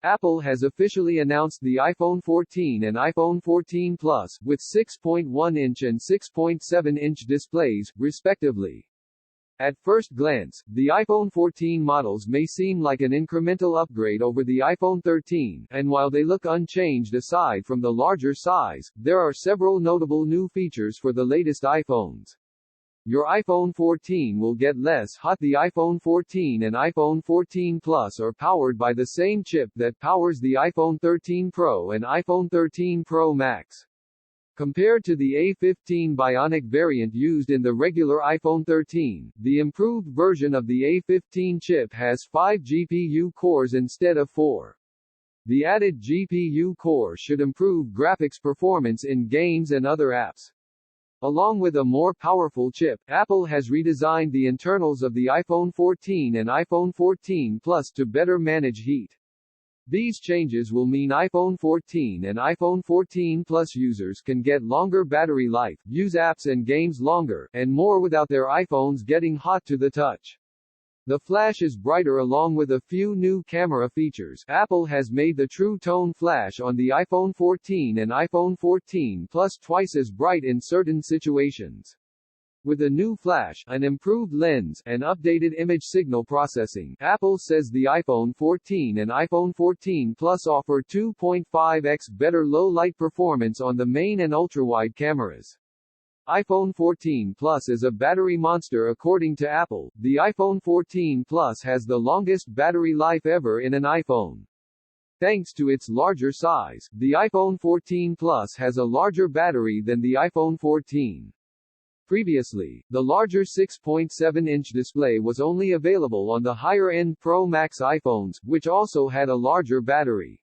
Apple has officially announced the iPhone 14 and iPhone 14 Plus, with 6.1-inch and 6.7-inch displays, respectively. At first glance, the iPhone 14 models may seem like an incremental upgrade over the iPhone 13, and while they look unchanged aside from the larger size, there are several notable new features for the latest iPhones. Your iPhone 14 will get less hot. The iPhone 14 and iPhone 14 Plus are powered by the same chip that powers the iPhone 13 Pro and iPhone 13 Pro Max. Compared to the A15 Bionic variant used in the regular iPhone 13, the improved version of the A15 chip has 5 GPU cores instead of 4. The added GPU core should improve graphics performance in games and other apps. Along with a more powerful chip, Apple has redesigned the internals of the iPhone 14 and iPhone 14 Plus to better manage heat. These changes will mean iPhone 14 and iPhone 14 Plus users can get longer battery life, use apps and games longer, and more without their iPhones getting hot to the touch. The flash is brighter along with a few new camera features. Apple has made the True Tone flash on the iPhone 14 and iPhone 14 Plus twice as bright in certain situations. With a new flash, an improved lens, and updated image signal processing, Apple says the iPhone 14 and iPhone 14 Plus offer 2.5x better low-light performance on the main and ultrawide cameras. iPhone 14 Plus is a battery monster according to Apple. The iPhone 14 Plus has the longest battery life ever in an iPhone. Thanks to its larger size, the iPhone 14 Plus has a larger battery than the iPhone 14. Previously, the larger 6.7-inch display was only available on the higher-end Pro Max iPhones, which also had a larger battery.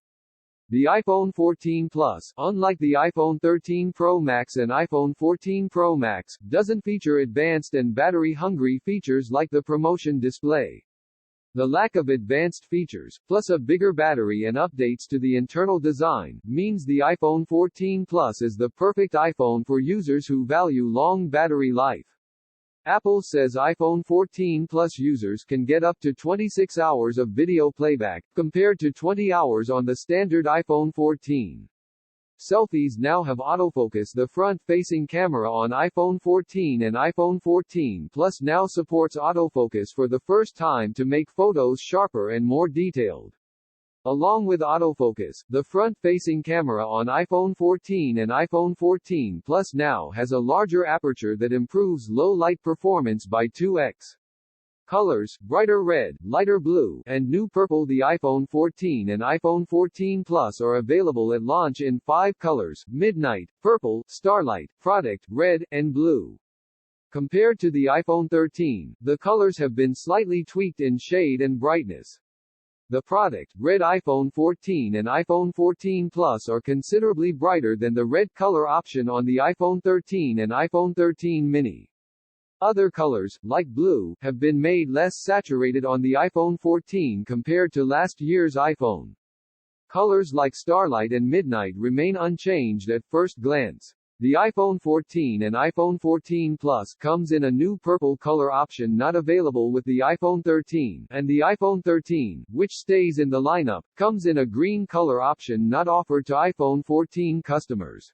The iPhone 14 Plus, unlike the iPhone 13 Pro Max and iPhone 14 Pro Max, doesn't feature advanced and battery-hungry features like the promotion display. The lack of advanced features, plus a bigger battery and updates to the internal design, means the iPhone 14 Plus is the perfect iPhone for users who value long battery life. Apple says iPhone 14 Plus users can get up to 26 hours of video playback, compared to 20 hours on the standard iPhone 14. Selfies now have autofocus. The front-facing camera on iPhone 14 and iPhone 14 Plus now supports autofocus for the first time to make photos sharper and more detailed. Along with autofocus, the front-facing camera on iPhone 14 and iPhone 14 Plus now has a larger aperture that improves low-light performance by 2x. Colors, brighter red, lighter blue, and new purple. The iPhone 14 and iPhone 14 Plus are available at launch in 5 colors: midnight, purple, starlight, product, red, and blue. Compared to the iPhone 13, the colors have been slightly tweaked in shade and brightness. The product, red iPhone 14 and iPhone 14 Plus are considerably brighter than the red color option on the iPhone 13 and iPhone 13 mini. Other colors, like blue, have been made less saturated on the iPhone 14 compared to last year's iPhone. Colors like starlight and midnight remain unchanged at first glance. The iPhone 14 and iPhone 14 Plus comes in a new purple color option not available with the iPhone 13, and the iPhone 13, which stays in the lineup, comes in a green color option not offered to iPhone 14 customers.